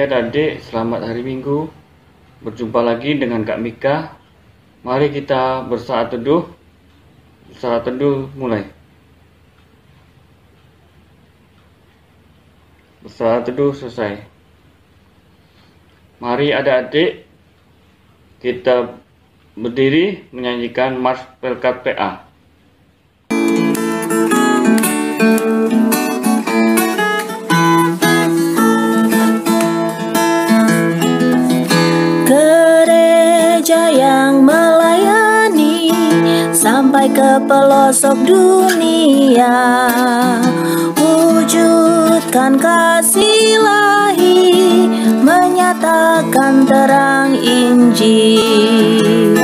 adik-adik, selamat hari Minggu. Berjumpa lagi dengan Kak Mika. Mari kita bersaat teduh. Bersaat teduh mulai. Bersaat teduh selesai. Mari adik-adik kita berdiri menyanyikan Mars Pelkat PA. Yang melayani sampai ke pelosok dunia, wujudkan kasih ilahi, menyatakan terang Injil.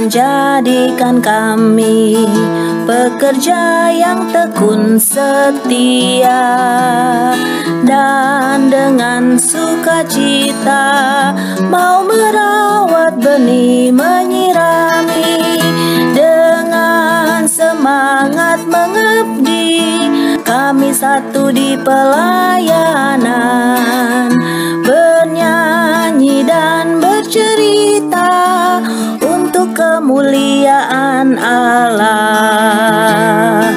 Jadikan kami pekerja yang tekun setia, dan dengan sukacita mau merawat benih, menyirami, dengan semangat mengabdi. Kami satu di pelayanan, bernyanyi dan bercerita untuk kemuliaan Allah.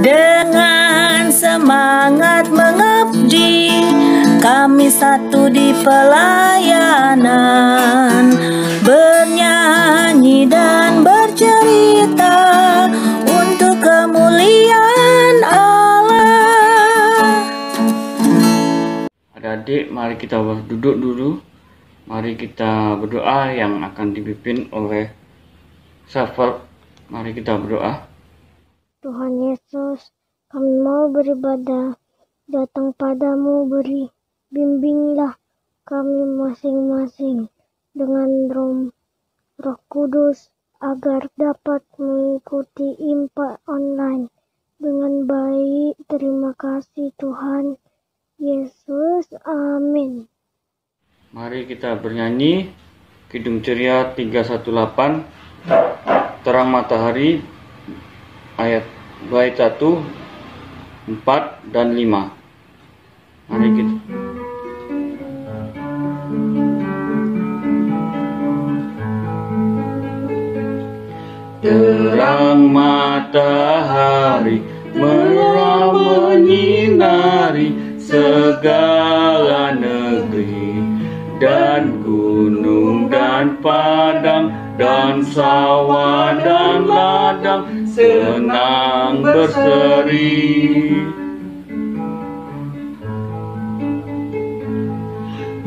Dengan semangat mengabdi, kami satu di pelayanan, bernyanyi dan bercerita untuk kemuliaan Allah. Adik-adik, mari kita duduk dulu. Mari kita berdoa yang akan dipimpin oleh Safar. Mari kita berdoa. Tuhan Yesus, kami mau beribadah, datang padamu, bimbinglah kami masing-masing dengan Roh Kudus agar dapat mengikuti IMPA online dengan baik. Terima kasih Tuhan Yesus, amin. Mari kita bernyanyi Kidung Ceria 318, Terang Matahari, ayat bait 1, 4 dan 5. Mari kita. Terang matahari merah menyinari segala negeri, dan gunung dan padang dan sawah dan ladang senang berseri.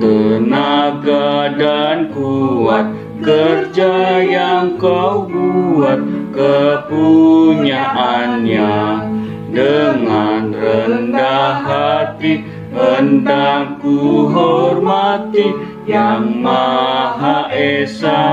Tenaga dan kuat kerja yang kau buat, kepunyaannya dengan rendah hati hendak ku hormati Yang Maha Esa.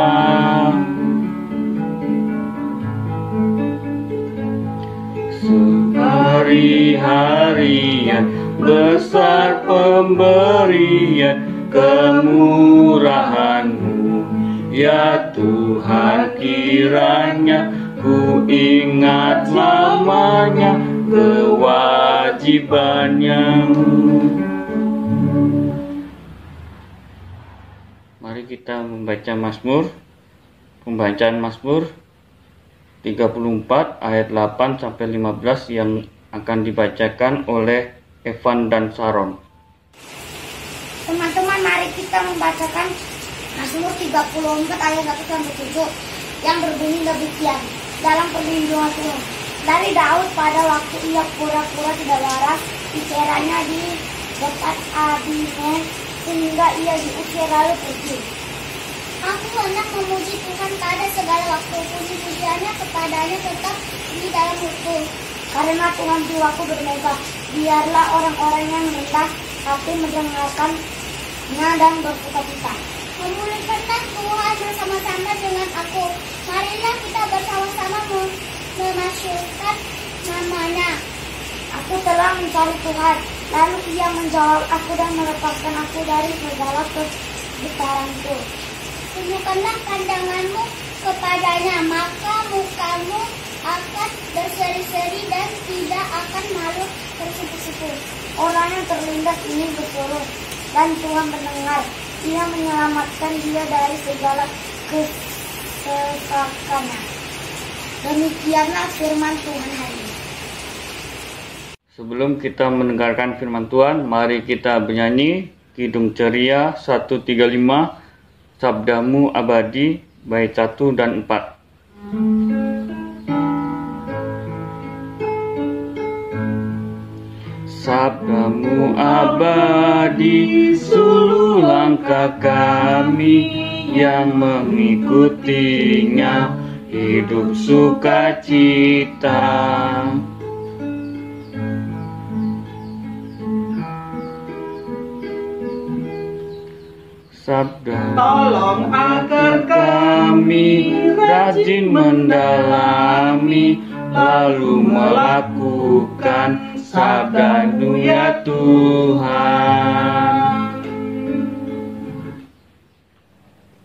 Sehari-harian besar pemberian kemurahan-Mu, ya Tuhan, kiranya ku ingat lamanya kewajibannya. Mari kita membaca pembacaan Mazmur 34 ayat 8 sampai 15 yang akan dibacakan oleh Evan dan Sharon. Teman-teman, mari kita membacakan Mazmur 34 ayat 1 sampai 7 yang berbunyi demikian. Dalam perlindungan Tuhan, dari Daud pada waktu ia pura-pura tidak waras, diceranya di dekat Abineh sehingga ia diusir lalu pergi. Aku hendak memuji Tuhan pada segala waktu, puji-pujiannya kepadanya tetap di dalam hukum. Karena Tuhan jiwaku bermegah, biarlah orang-orang yang rendah hati mendengarkannya dan bersukacita. Memulihkanlah Tuhan bersama-sama dengan aku. Marilah kita bersama-sama memasyurkan nama-Nya. Aku telah mencari Tuhan, lalu Ia menjawab aku dan melepaskan aku dari segala kegetaranku. Tunjukkanlah pandanganmu kepadanya, maka mukamu akan berseri-seri dan tidak akan malu tersipu-sipu. Orang yang terlindas ini berseru, dan Tuhan mendengar. Ia menyelamatkan dia dari segala kesesakannya. Demikianlah firman Tuhan hari ini. Sebelum kita mendengarkan firman Tuhan, mari kita bernyanyi Kidung Ceria 135, Sabdamu Abadi, bait 1 dan 4. Sabdamu abadi, suluh langkah kami yang mengikutinya, hidup sukacita. Sabda Tolong agar kami rajin mendalami, lalu melakukan sabda-Mu ya Tuhan.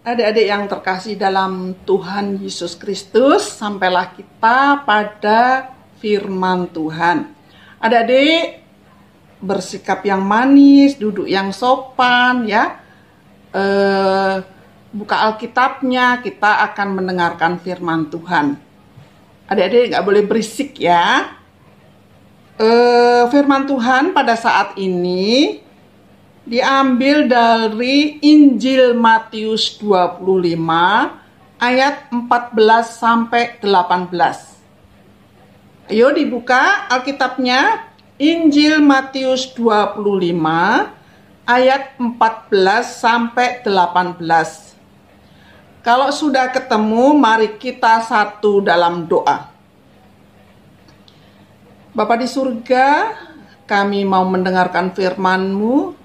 Adik-adik yang terkasih dalam Tuhan Yesus Kristus, sampailah kita pada firman Tuhan. Adik-adik bersikap yang manis, duduk yang sopan ya. Buka Alkitabnya, kita akan mendengarkan firman Tuhan. Adik-adik nggak boleh berisik ya. Firman Tuhan pada saat ini diambil dari Injil Matius 25 ayat 14 sampai 18. Ayo dibuka Alkitabnya, Injil Matius 25 ayat 14 sampai 18. Kalau sudah ketemu, mari kita satu dalam doa. Bapa di surga, kami mau mendengarkan firman-Mu.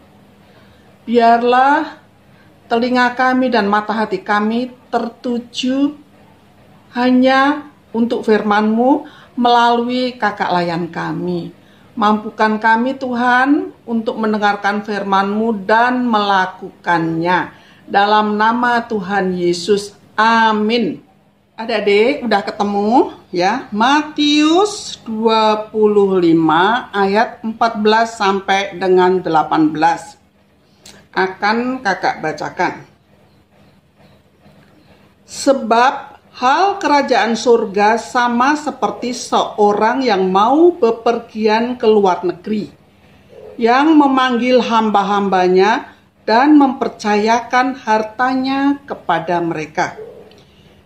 Biarlah telinga kami dan mata hati kami tertuju hanya untuk firman-Mu melalui kakak layan kami. Mampukan kami Tuhan untuk mendengarkan firman-Mu dan melakukannya. Dalam nama Tuhan Yesus, amin. Adik-adik udah ketemu ya, Matius 25 ayat 14 sampai dengan 18. Akan kakak bacakan. Sebab hal kerajaan surga sama seperti seorang yang mau bepergian ke luar negeri, yang memanggil hamba-hambanya dan mempercayakan hartanya kepada mereka.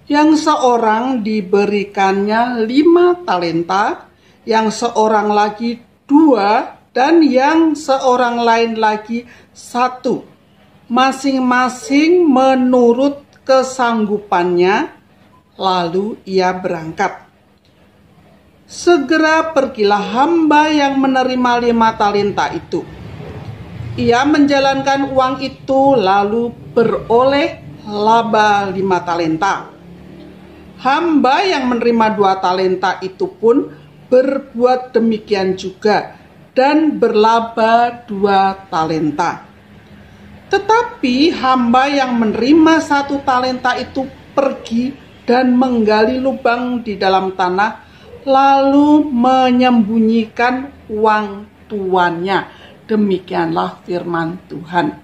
Yang seorang diberikannya 5 talenta, yang seorang lagi 2, dan yang seorang lain lagi 1, masing-masing menurut kesanggupannya. Lalu ia berangkat. Segera pergilah hamba yang menerima 5 talenta itu. Ia menjalankan uang itu lalu beroleh laba 5 talenta. Hamba yang menerima 2 talenta itu pun berbuat demikian juga dan berlaba 2 talenta. Tetapi hamba yang menerima 1 talenta itu pergi dan menggali lubang di dalam tanah, lalu menyembunyikan uang tuannya. Demikianlah firman Tuhan.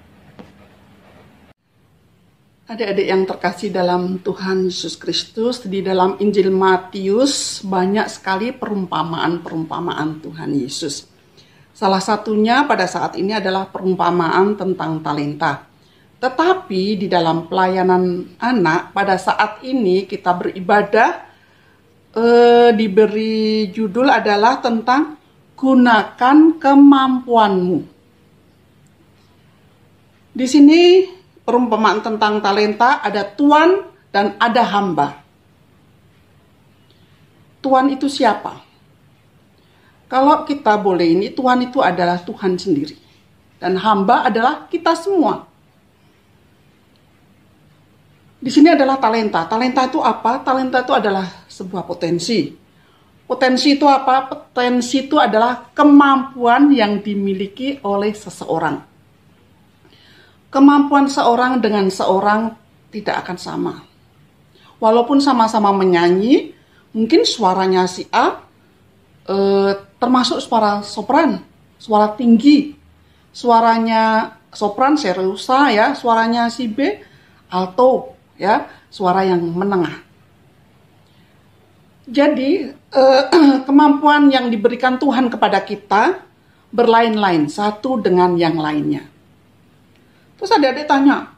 Adik-adik yang terkasih dalam Tuhan Yesus Kristus, di dalam Injil Matius banyak sekali perumpamaan-perumpamaan Tuhan Yesus. Salah satunya pada saat ini adalah perumpamaan tentang talenta. Tetapi di dalam pelayanan anak pada saat ini kita beribadah diberi judul adalah tentang gunakan kemampuanmu. Di sini perumpamaan tentang talenta ada tuan dan ada hamba. Tuan itu siapa? Kalau kita boleh ini, Tuhan itu adalah Tuhan sendiri. Dan hamba adalah kita semua. Di sini adalah talenta. Talenta itu apa? Talenta itu adalah sebuah potensi. Potensi itu apa? Potensi itu adalah kemampuan yang dimiliki oleh seseorang. Kemampuan seorang dengan seorang tidak akan sama. Walaupun sama-sama menyanyi, mungkin suaranya si A termasuk suara sopran, suara tinggi. Suaranya sopran seriosa ya, suaranya si B alto ya, suara yang menengah. Jadi kemampuan yang diberikan Tuhan kepada kita berlain-lain satu dengan yang lainnya. Terus adik-adik tanya,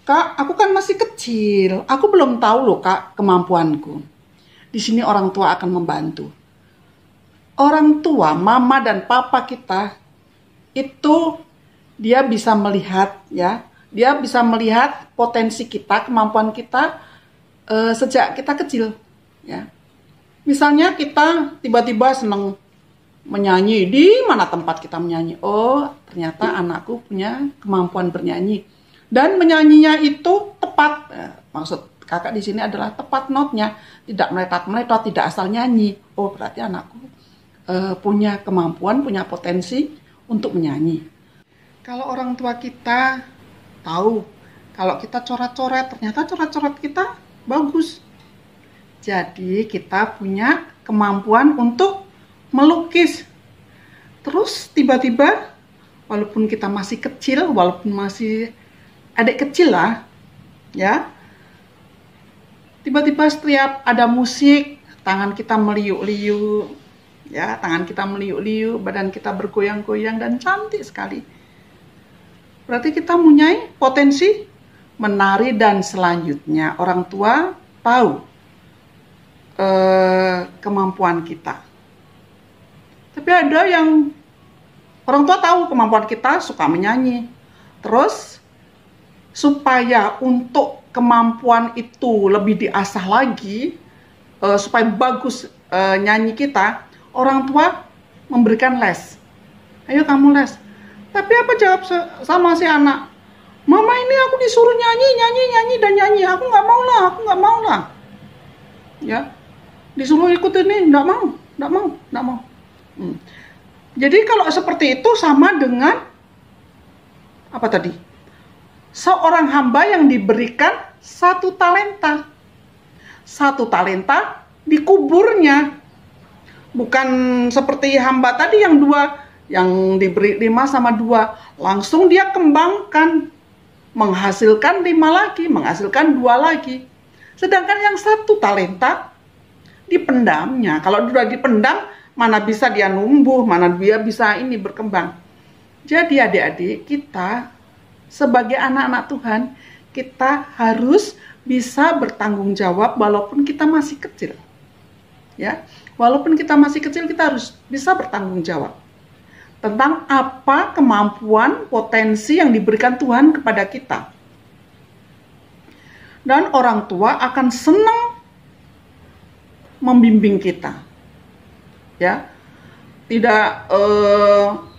Kak, aku kan masih kecil, aku belum tahu loh Kak kemampuanku. Di sini orang tua akan membantu. Orang tua, mama dan papa kita itu dia bisa melihat ya, dia bisa melihat potensi kita, kemampuan kita sejak kita kecil ya. Misalnya kita tiba-tiba senang menyanyi, di mana tempat kita menyanyi? Oh, ternyata anakku punya kemampuan bernyanyi. Dan menyanyinya itu tepat. Maksud kakak di sini adalah tepat notnya, tidak meletot-meletot, tidak asal nyanyi. Oh, berarti anakku punya kemampuan, punya potensi untuk menyanyi. Kalau orang tua kita tahu, kalau kita coret-coret, ternyata coret-coret kita bagus. Jadi kita punya kemampuan untuk melukis. Terus tiba-tiba, walaupun kita masih kecil, walaupun masih adik kecil lah, ya, tiba-tiba setiap ada musik, tangan kita meliuk-liuk, ya, tangan kita meliuk-liuk, badan kita bergoyang-goyang dan cantik sekali. Berarti kita mempunyai potensi menari dan selanjutnya orang tua tahu kemampuan kita. Tapi ada yang orang tua tahu kemampuan kita, suka menyanyi. Terus supaya untuk kemampuan itu lebih diasah lagi, supaya bagus nyanyi kita, orang tua memberikan les. Ayo kamu les. Tapi apa jawab sama si anak? Mama, ini aku disuruh nyanyi. Aku nggak mau lah. Ya, disuruh ikut ini, nggak mau. Jadi kalau seperti itu sama dengan apa tadi? Seorang hamba yang diberikan satu talenta. Satu talenta dikuburnya. Bukan seperti hamba tadi yang dua, yang diberi 5 sama 2. Langsung dia kembangkan. Menghasilkan 5 lagi, menghasilkan 2 lagi. Sedangkan yang satu talenta dipendamnya. Kalau sudah dipendam, mana bisa dia numbuh, mana dia bisa ini berkembang. Jadi adik-adik, kita sebagai anak-anak Tuhan, kita harus bisa bertanggung jawab walaupun kita masih kecil. Ya, walaupun kita masih kecil, kita harus bisa bertanggung jawab tentang apa kemampuan, potensi yang diberikan Tuhan kepada kita. Dan orang tua akan senang membimbing kita. Ya, tidak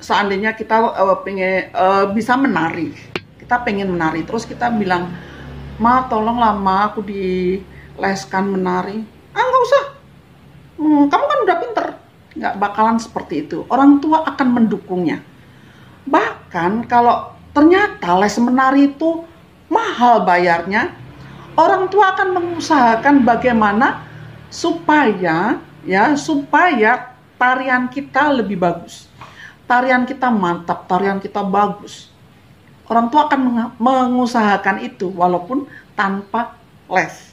seandainya kita pengen bisa menari, kita pengen menari, terus kita bilang, Ma, tolonglah Ma, aku dileskan menari. Nggak usah, kamu kan udah pinter. Nggak bakalan seperti itu. Orang tua akan mendukungnya. Bahkan kalau ternyata les menari itu mahal bayarnya, orang tua akan mengusahakan bagaimana supaya tarian kita lebih bagus, tarian kita mantap, tarian kita bagus. Orang tua akan mengusahakan itu walaupun tanpa les.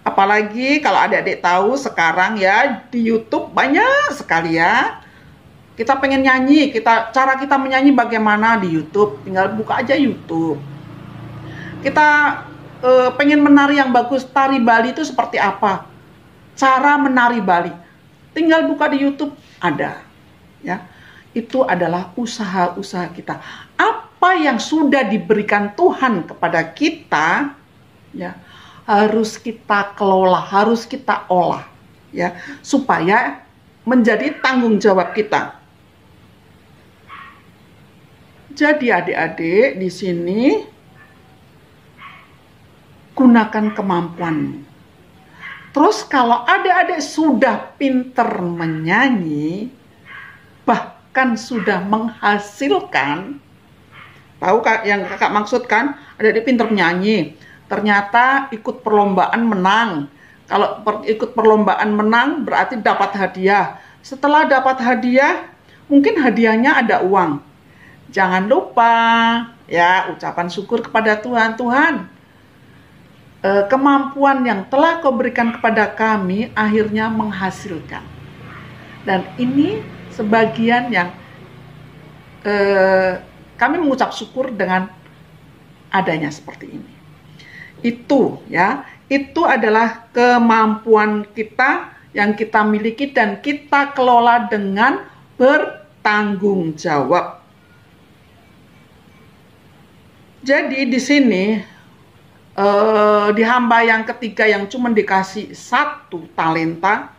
Apalagi kalau adik-adik tahu sekarang ya di YouTube banyak sekali ya. Kita pengen nyanyi, cara kita menyanyi bagaimana di YouTube, tinggal buka aja YouTube. Kita pengen menari yang bagus, tari Bali itu seperti apa? Cara menari Bali, tinggal buka di YouTube ada. Ya, itu adalah usaha-usaha kita. Apa yang sudah diberikan Tuhan kepada kita, ya, harus kita kelola, harus kita olah, ya, supaya menjadi tanggung jawab kita. Jadi adik-adik di sini gunakan kemampuanmu. Terus kalau adik-adik sudah pinter menyanyi, bahkan sudah menghasilkan, tahu yang kakak maksudkan, adik-adik pinter menyanyi, ternyata ikut perlombaan menang. Kalau ikut perlombaan menang berarti dapat hadiah. Setelah dapat hadiah, mungkin hadiahnya ada uang. Jangan lupa ya ucapan syukur kepada Tuhan. Tuhan, kemampuan yang telah Kau berikan kepada kami akhirnya menghasilkan. Dan ini sebagian yang kami mengucap syukur dengan adanya seperti ini. Itu ya, itu adalah kemampuan kita yang kita miliki dan kita kelola dengan bertanggung jawab. Jadi di sini di hamba yang ketiga yang cuma dikasih 1 talenta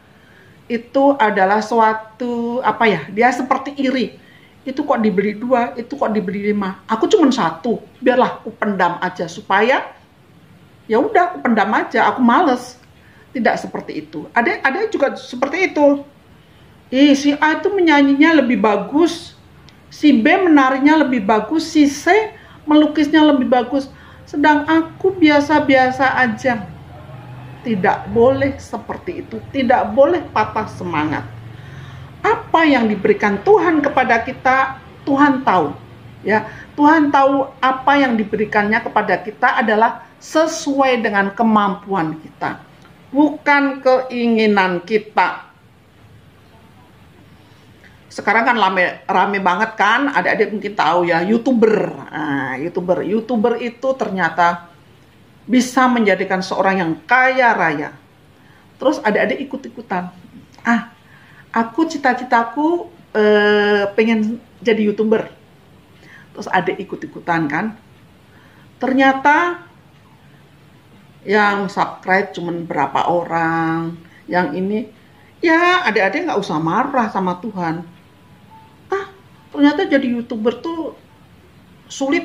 itu adalah suatu apa ya? Dia seperti iri. Itu kok diberi 2, itu kok diberi 5. Aku cuma 1, biarlah aku pendam aja supaya ya udah aku pendam aja, aku males. Tidak seperti itu. Ada juga seperti itu. Si A itu menyanyinya lebih bagus, si B menarinya lebih bagus, si C melukisnya lebih bagus, sedang aku biasa-biasa aja. Tidak boleh seperti itu, tidak boleh patah semangat. Apa yang diberikan Tuhan kepada kita, Tuhan tahu. Ya, Tuhan tahu apa yang diberikannya kepada kita adalah sesuai dengan kemampuan kita, bukan keinginan kita. Sekarang kan rame banget kan, adik-adik mungkin tahu ya, YouTuber. Nah, YouTuber itu ternyata bisa menjadikan seorang yang kaya raya. Terus adik-adik ikut-ikutan. Aku cita-citaku pengen jadi YouTuber. Terus adik ikut-ikutan kan. Ternyata yang subscribe cuma berapa orang, yang ini, ya adik-adik nggak usah marah sama Tuhan. Ternyata jadi YouTuber tuh sulit.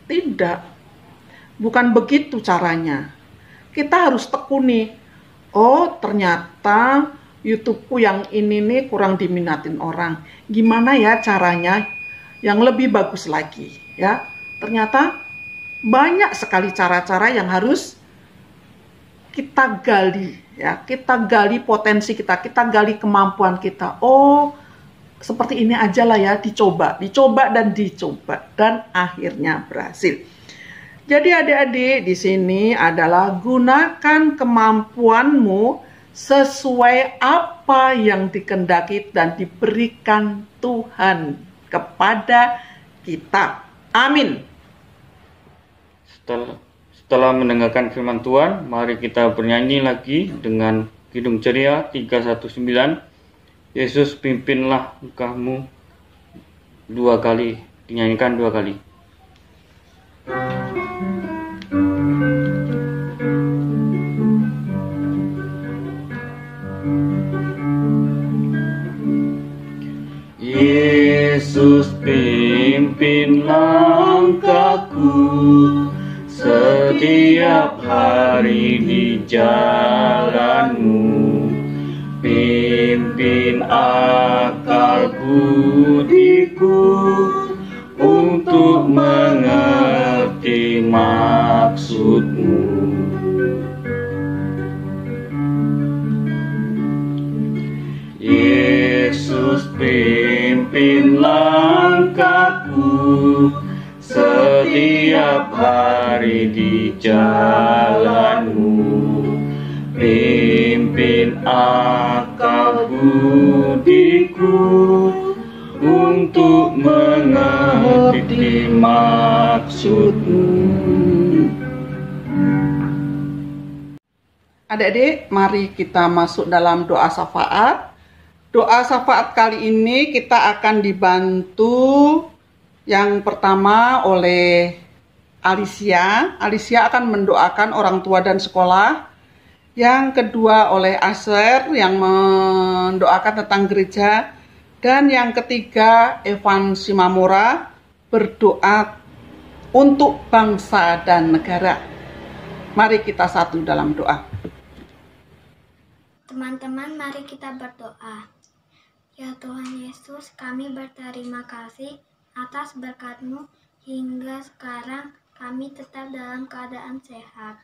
Tidak. Bukan begitu caranya. Kita harus tekuni. Oh, ternyata YouTubeku yang ini nih kurang diminatin orang. Gimana ya caranya yang lebih bagus lagi, ya? Ternyata banyak sekali cara-cara yang harus kita gali, ya. Kita gali potensi kita gali kemampuan kita. Oh, seperti ini aja lah ya, dicoba dan akhirnya berhasil. Jadi adik-adik di sini adalah gunakan kemampuanmu sesuai apa yang dikehendaki dan diberikan Tuhan kepada kita. Amin. Setelah mendengarkan firman Tuhan, mari kita bernyanyi lagi dengan Kidung Ceria 319. Yesus pimpinlah engkau 2 kali, dinyanyikan 2 kali. Yesus pimpin langkahku setiap hari di jalanmu. Pimpin akal budiku untuk mengerti maksudmu. Yesus pimpin langkahku setiap hari di jalanmu. Pimpin akal budiku untuk mengerti maksudmu. Adik-adik, mari kita masuk dalam doa syafaat. Doa syafaat kali ini kita akan dibantu yang pertama oleh Alicia. Alicia akan mendoakan orang tua dan sekolah. Yang kedua oleh Aser yang mendoakan tentang gereja. Dan yang ketiga Evan Simamora berdoa untuk bangsa dan negara. Mari kita satu dalam doa. Teman-teman, mari kita berdoa. Ya Tuhan Yesus, kami berterima kasih atas berkat-Mu hingga sekarang kami tetap dalam keadaan sehat.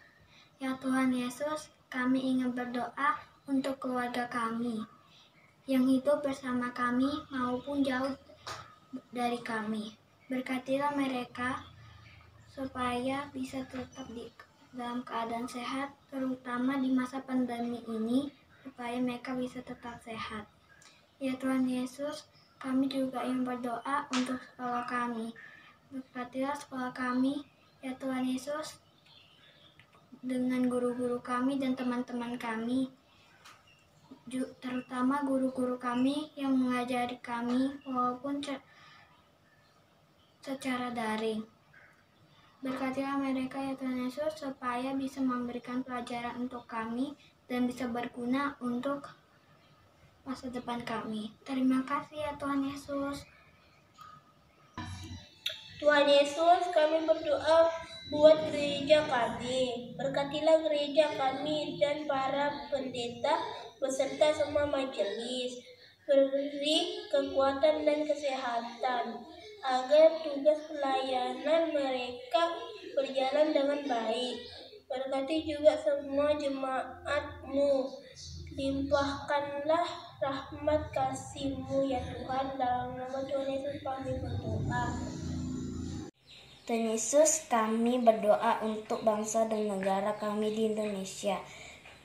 Ya Tuhan Yesus, kami ingin berdoa untuk keluarga kami yang hidup bersama kami maupun jauh dari kami. Berkatilah mereka supaya bisa tetap dalam keadaan sehat, terutama di masa pandemi ini, supaya mereka bisa tetap sehat. Ya Tuhan Yesus, kami juga ingin berdoa untuk sekolah kami. Berkatilah sekolah kami, ya Tuhan Yesus, dengan guru-guru kami dan teman-teman kami, terutama guru-guru kami yang mengajari kami walaupun secara daring. Berkatilah mereka ya Tuhan Yesus supaya bisa memberikan pelajaran untuk kami dan bisa berguna untuk masa depan kami. Terima kasih ya Tuhan Yesus. Tuhan Yesus, kami berdoa buat gereja kami. Berkatilah gereja kami dan para pendeta beserta semua majelis. Beri kekuatan dan kesehatan agar tugas pelayanan mereka berjalan dengan baik. Berkati juga semua jemaat-Mu. Limpahkanlah rahmat kasih-Mu ya Tuhan. Dalam nama Tuhan Yesus kami berdoa. Tuhan Yesus, kami berdoa untuk bangsa dan negara kami di Indonesia.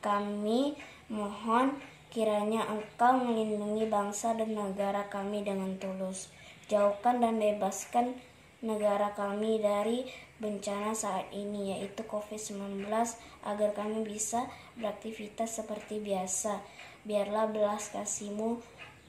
Kami mohon kiranya Engkau melindungi bangsa dan negara kami dengan tulus. Jauhkan dan bebaskan negara kami dari bencana saat ini, yaitu COVID-19, agar kami bisa beraktivitas seperti biasa. Biarlah belas kasih-Mu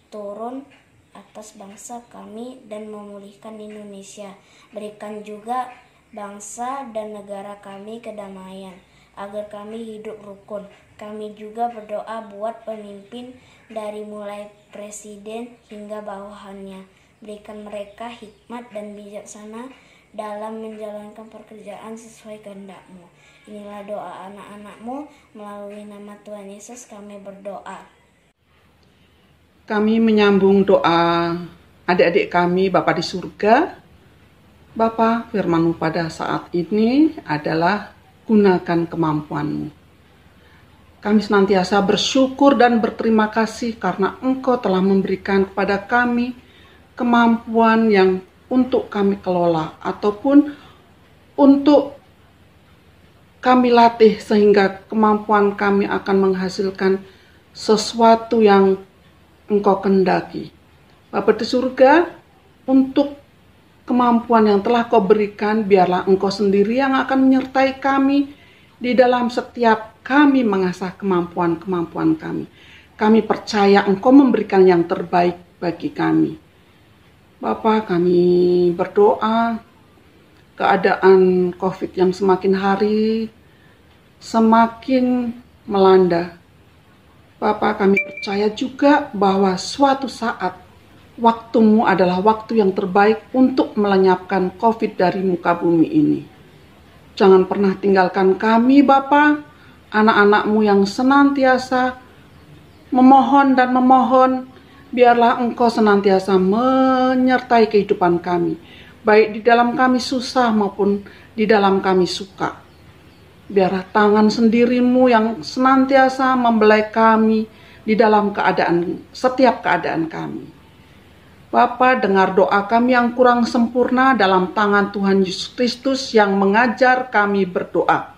turun atas bangsa kami dan memulihkan Indonesia. Berikan juga bangsa dan negara kami kedamaian, agar kami hidup rukun. Kami juga berdoa buat pemimpin dari mulai presiden hingga bawahannya. Berikan mereka hikmat dan bijaksana dalam menjalankan pekerjaan sesuai kehendak-Mu. Inilah doa anak-anak-Mu, melalui nama Tuhan Yesus kami berdoa. Kami menyambung doa adik-adik kami Bapa di surga. Bapa, firman-Mu pada saat ini adalah gunakan kemampuan-Mu. Kami senantiasa bersyukur dan berterima kasih karena Engkau telah memberikan kepada kami kemampuan yang untuk kami kelola ataupun untuk kami latih sehingga kemampuan kami akan menghasilkan sesuatu yang Engkau kehendaki. Bapa di surga, untuk kemampuan yang telah Kau berikan, biarlah Engkau sendiri yang akan menyertai kami di dalam setiap kami mengasah kemampuan-kemampuan kami. Kami percaya Engkau memberikan yang terbaik bagi kami. Bapa, kami berdoa keadaan COVID yang semakin hari semakin melanda. Bapa, kami percaya juga bahwa suatu saat waktu-Mu adalah waktu yang terbaik untuk melenyapkan COVID dari muka bumi ini. Jangan pernah tinggalkan kami, Bapa, anak-anak-Mu yang senantiasa memohon dan memohon. Biarlah Engkau senantiasa menyertai kehidupan kami, baik di dalam kami susah maupun di dalam kami suka. Biarlah tangan sendiri-Mu yang senantiasa membelai kami di dalam setiap keadaan kami. Bapa, dengar doa kami yang kurang sempurna dalam tangan Tuhan Yesus Kristus yang mengajar kami berdoa.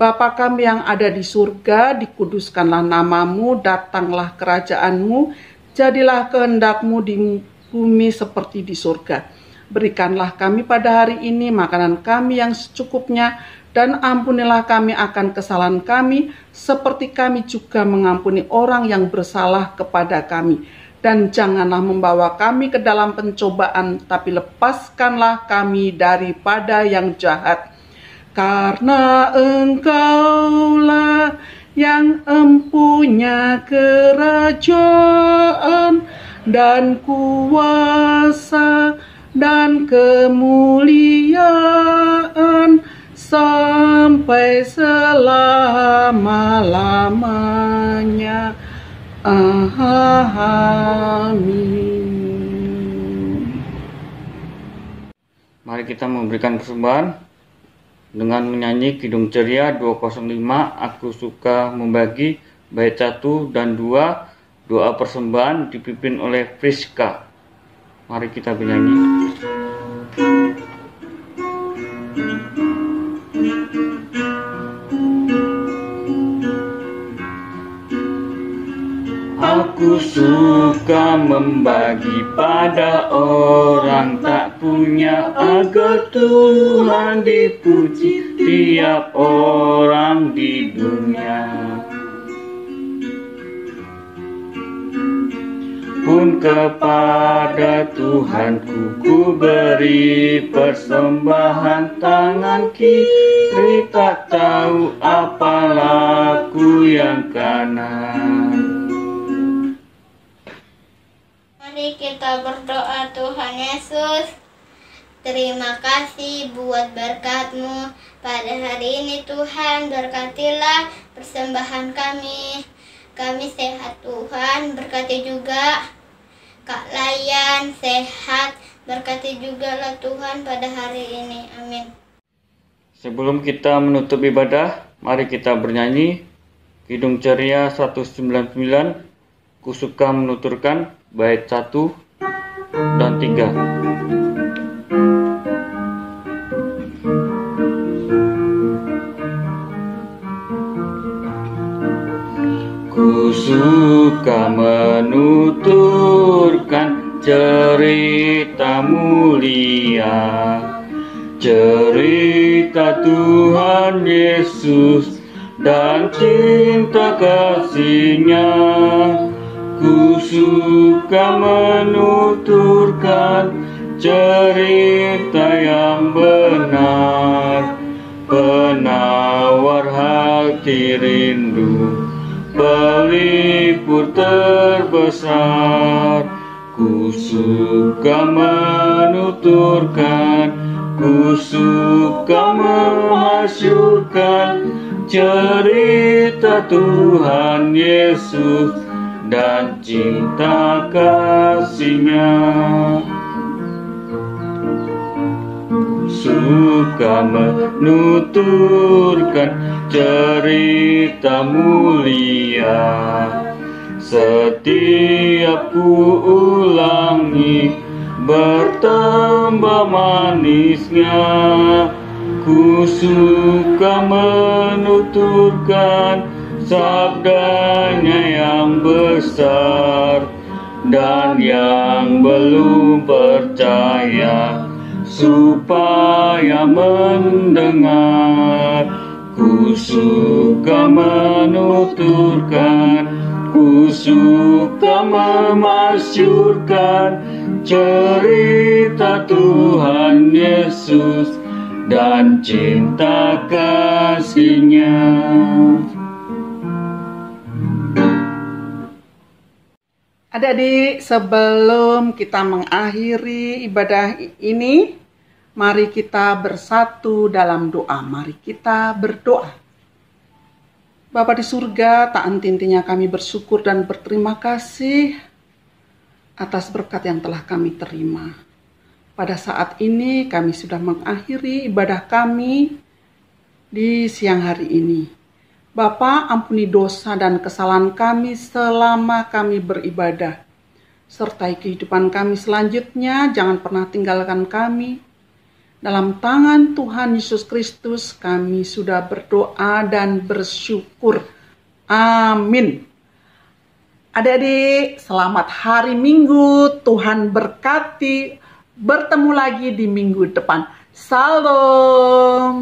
Bapa kami yang ada di surga, dikuduskanlah nama-Mu, datanglah kerajaan-Mu, jadilah kehendak-Mu di bumi seperti di surga. Berikanlah kami pada hari ini makanan kami yang secukupnya, dan ampunilah kami akan kesalahan kami, seperti kami juga mengampuni orang yang bersalah kepada kami. Dan janganlah membawa kami ke dalam pencobaan, tapi lepaskanlah kami daripada yang jahat. Karena Engkaulah yang empunya kerajaan dan kuasa dan kemuliaan sampai selama-lamanya. Amin. Mari kita memberikan persembahan dengan menyanyi Kidung Ceria 205, Aku Suka Membagi, bait 1 dan 2, doa persembahan dipimpin oleh Friska. Mari kita bernyanyi. Aku suka membagi pada orang tak punya, agar Tuhan dipuji tiap orang di dunia. Pun kepada Tuhanku ku beri persembahan, tangan kiri tak tahu apa laku yang kanan. Mari kita berdoa. Tuhan Yesus, terima kasih buat berkat-Mu pada hari ini. Tuhan, berkatilah persembahan kami. Kami sehat Tuhan, berkati juga Kak Layan sehat, berkati juga lah Tuhan pada hari ini. Amin. Sebelum kita menutup ibadah, mari kita bernyanyi Kidung Ceria 199, Ku Suka Menuturkan, bait 1 dan 3. Ku suka menuturkan cerita mulia, cerita Tuhan Yesus dan cinta kasih-Nya. Ku suka menuturkan cerita yang benar, penawar hati rindu, pelipur terbesar. Ku suka menuturkan, ku suka memasyurkan cerita Tuhan Yesus dan cinta kasih-Nya. Suka menuturkan cerita mulia, setiap ku ulangi bertambah manisnya. Ku suka menuturkan sabdanya yang besar, dan yang belum percaya supaya mendengar. Ku suka menuturkan, ku suka memasyurkan cerita Tuhan Yesus dan cinta kasih-Nya. Adik-adik, sebelum kita mengakhiri ibadah ini, mari kita bersatu dalam doa. Mari kita berdoa. Bapa di surga, tak henti-hentinya kami bersyukur dan berterima kasih atas berkat yang telah kami terima. Pada saat ini kami sudah mengakhiri ibadah kami di siang hari ini. Bapa, ampuni dosa dan kesalahan kami selama kami beribadah. Sertai kehidupan kami selanjutnya, jangan pernah tinggalkan kami. Dalam tangan Tuhan Yesus Kristus kami sudah berdoa dan bersyukur. Amin. Adik-adik, selamat hari Minggu. Tuhan berkati. Bertemu lagi di minggu depan. Salam.